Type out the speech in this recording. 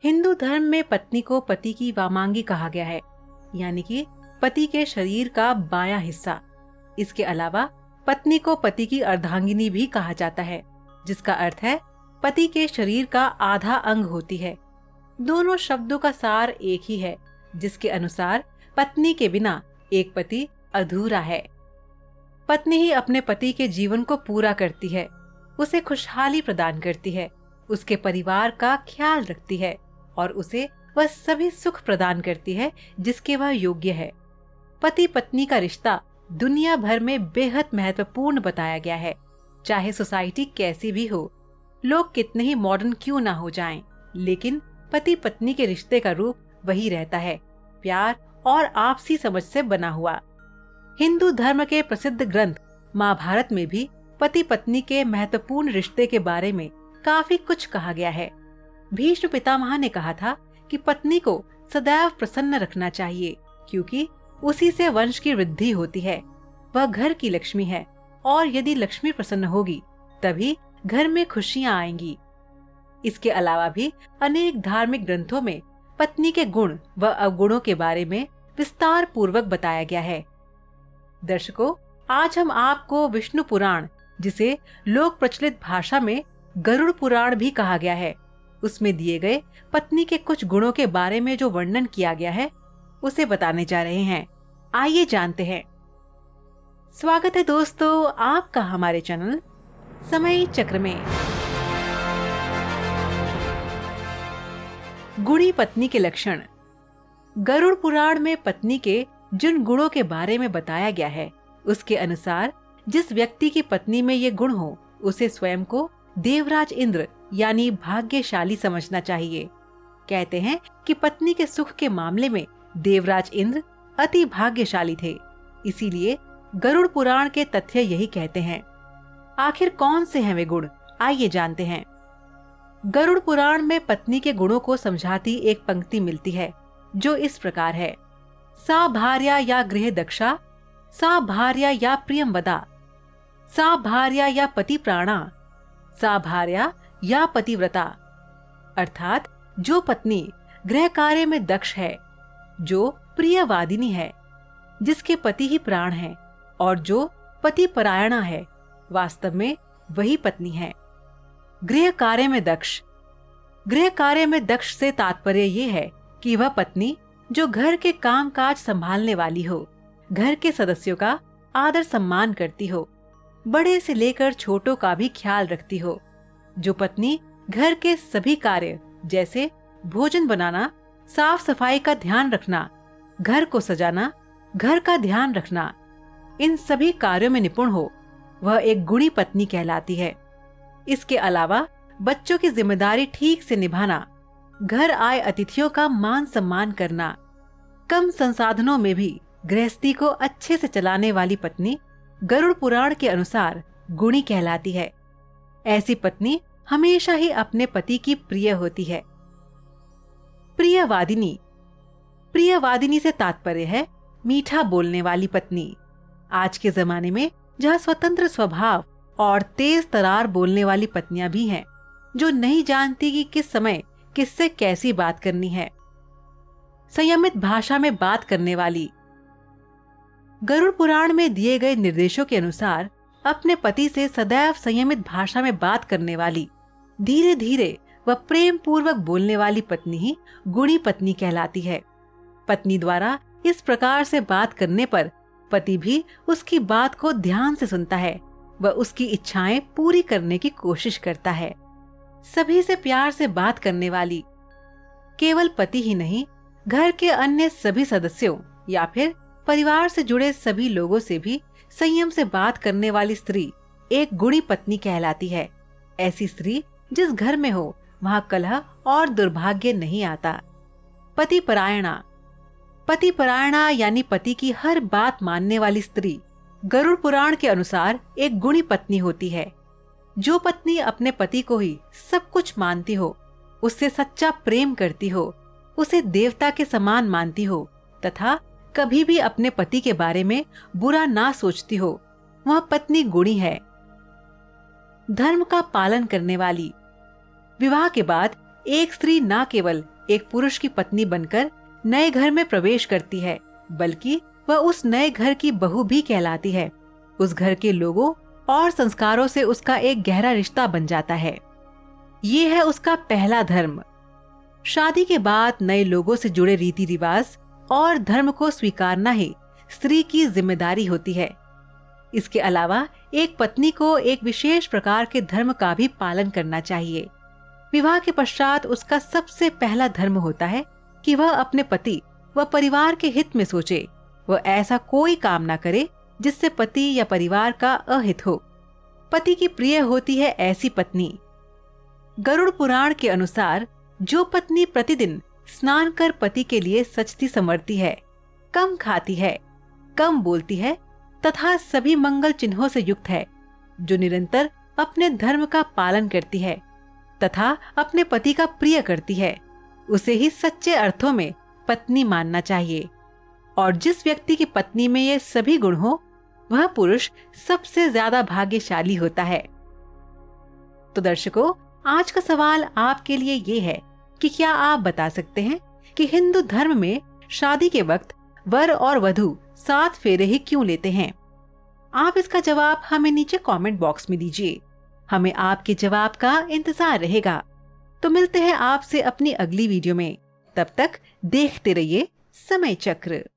हिंदू धर्म में पत्नी को पति की वामांगी कहा गया है, यानी कि पति के शरीर का बायां हिस्सा। इसके अलावा पत्नी को पति की अर्धांगिनी भी कहा जाता है, जिसका अर्थ है पति के शरीर का आधा अंग होती है। दोनों शब्दों का सार एक ही है, जिसके अनुसार पत्नी के बिना एक पति अधूरा है। पत्नी ही अपने पति के जीवन को पूरा करती है, उसे खुशहाली प्रदान करती है, उसके परिवार का ख्याल रखती है और उसे वह सभी सुख प्रदान करती है जिसके वह योग्य है। पति पत्नी का रिश्ता दुनिया भर में बेहद महत्वपूर्ण बताया गया है। चाहे सोसाइटी कैसी भी हो, लोग कितने ही मॉडर्न क्यों ना हो जाएं, लेकिन पति पत्नी के रिश्ते का रूप वही रहता है, प्यार और आपसी समझ से बना हुआ। हिंदू धर्म के प्रसिद्ध ग्रंथ महाभारत में भी पति पत्नी के महत्वपूर्ण रिश्ते के बारे में काफी कुछ कहा गया है। भीष्म पितामह ने कहा था कि पत्नी को सदैव प्रसन्न रखना चाहिए, क्योंकि उसी से वंश की वृद्धि होती है। वह घर की लक्ष्मी है और यदि लक्ष्मी प्रसन्न होगी तभी घर में खुशियां आएंगी। इसके अलावा भी अनेक धार्मिक ग्रंथों में पत्नी के गुण व अवगुणों के बारे में विस्तार पूर्वक बताया गया है। दर्शकों, आज हम आपको विष्णु पुराण, जिसे लोक प्रचलित भाषा में गरुड़ पुराण भी कहा गया है, उसमें दिए गए पत्नी के कुछ गुणों के बारे में जो वर्णन किया गया है उसे बताने जा रहे हैं। आइए जानते हैं। स्वागत है दोस्तों आपका हमारे चैनल समय चक्र में। गुणी पत्नी के लक्षण। गरुड़ पुराण में पत्नी के जिन गुणों के बारे में बताया गया है, उसके अनुसार जिस व्यक्ति की पत्नी में ये गुण हो, उसे स्वयं को देवराज इंद्र यानी भाग्यशाली समझना चाहिए। कहते हैं कि पत्नी के सुख के मामले में देवराज इंद्र अति भाग्यशाली थे, इसीलिए गरुड़ पुराण के तथ्य यही कहते हैं। आखिर कौन से हैं वे गुण, आइए जानते हैं। गरुड़ पुराण में पत्नी के गुणों को समझाती एक पंक्ति मिलती है जो इस प्रकार है। सा भार्या या गृह दक्षा, सा भार्या या प्रियंवदा, सा भार्या या पति प्राणा, सा भार्या या पतिव्रता। अर्थात जो पत्नी गृह कार्य में दक्ष है, जो प्रियवादिनी है, जिसके पति ही प्राण है और जो पति परायणा है, वास्तव में वही पत्नी है। गृह कार्य में दक्ष। गृह कार्य में दक्ष से तात्पर्य ये है कि वह पत्नी जो घर के काम काज संभालने वाली हो, घर के सदस्यों का आदर सम्मान करती हो, बड़े से लेकर छोटों का भी ख्याल रखती हो। जो पत्नी घर के सभी कार्य जैसे भोजन बनाना, साफ सफाई का ध्यान रखना, घर को सजाना, घर का ध्यान रखना, इन सभी कार्यों में निपुण हो, वह एक गुणी पत्नी कहलाती है। इसके अलावा बच्चों की जिम्मेदारी ठीक से निभाना, घर आए अतिथियों का मान सम्मान करना, कम संसाधनों में भी गृहस्थी को अच्छे से चलाने वाली पत्नी गरुड़ पुराण के अनुसार गुणी कहलाती है। ऐसी पत्नी हमेशा ही अपने पति की प्रिय होती है। प्रियवादिनी। प्रियवादिनी से तात्पर्य है मीठा बोलने वाली पत्नी। आज के जमाने में जहाँ स्वतंत्र स्वभाव और तेज तरार बोलने वाली पत्नियां भी हैं, जो नहीं जानती कि किस समय किससे कैसी बात करनी है। संयमित भाषा में बात करने वाली। गरुड़ पुराण में दिए गए निर्देशों के अनुसार अपने पति से सदैव संयमित भाषा में बात करने वाली, धीरे धीरे व प्रेम पूर्वक बोलने वाली पत्नी ही गुणी पत्नी कहलाती है। पत्नी द्वारा इस प्रकार से बात करने पर पति भी उसकी बात को ध्यान से सुनता है व उसकी इच्छाएं पूरी करने की कोशिश करता है। सभी से प्यार से बात करने वाली। केवल पति ही नहीं, घर के अन्य सभी सदस्यों या फिर परिवार से जुड़े सभी लोगों से भी संयम से बात करने वाली स्त्री एक गुणी पत्नी कहलाती है। ऐसी स्त्री जिस घर में हो वहां कलह और दुर्भाग्य नहीं आता। पति परायणा। पति परायणा यानी पति की हर बात मानने वाली स्त्री गरुड़ पुराण के अनुसार एक गुणी पत्नी होती है। जो पत्नी अपने पति को ही सब कुछ मानती हो, उससे सच्चा प्रेम करती हो, उसे देवता के समान मानती हो तथा कभी भी अपने पति के बारे में बुरा ना सोचती हो, वह पत्नी गुणी है। धर्म का पालन करने वाली। विवाह के बाद एक स्त्री न केवल एक पुरुष की पत्नी बनकर नए घर में प्रवेश करती है, बल्कि वह उस नए घर की बहू भी कहलाती है। उस घर के लोगों और संस्कारों से उसका एक गहरा रिश्ता बन जाता है। ये है उसका पहला धर्म। शादी के बाद नए लोगों से जुड़े रीति रिवाज और धर्म को स्वीकारना ही स्त्री की जिम्मेदारी होती है। इसके अलावा एक पत्नी को एक विशेष प्रकार के धर्म का भी पालन करना चाहिए। विवाह के पश्चात उसका सबसे पहला धर्म होता है कि वह अपने पति व परिवार के हित में सोचे। वह ऐसा कोई काम ना करे जिससे पति या परिवार का अहित हो। पति की प्रिय होती है ऐसी पत्नी। गरुड़ पुराण के अनुसार जो पत्नी प्रतिदिन स्नान कर पति के लिए सचती संवरती है, कम खाती है, कम बोलती है तथा सभी मंगल चिन्हों से युक्त है, जो निरंतर अपने धर्म का पालन करती है तथा अपने पति का प्रिय करती है, उसे ही सच्चे अर्थों में पत्नी मानना चाहिए। और जिस व्यक्ति की पत्नी में ये सभी गुण हो, वह पुरुष सबसे ज्यादा भाग्यशाली होता है। तो दर्शकों, आज का सवाल आपके लिए ये है कि क्या आप बता सकते हैं कि हिंदू धर्म में शादी के वक्त वर और वधू 7 फेरे ही क्यों लेते हैं? आप इसका जवाब हमें नीचे कमेंट बॉक्स में दीजिए। हमें आपके जवाब का इंतजार रहेगा। तो मिलते हैं आपसे अपनी अगली वीडियो में। तब तक देखते रहिए समय चक्र।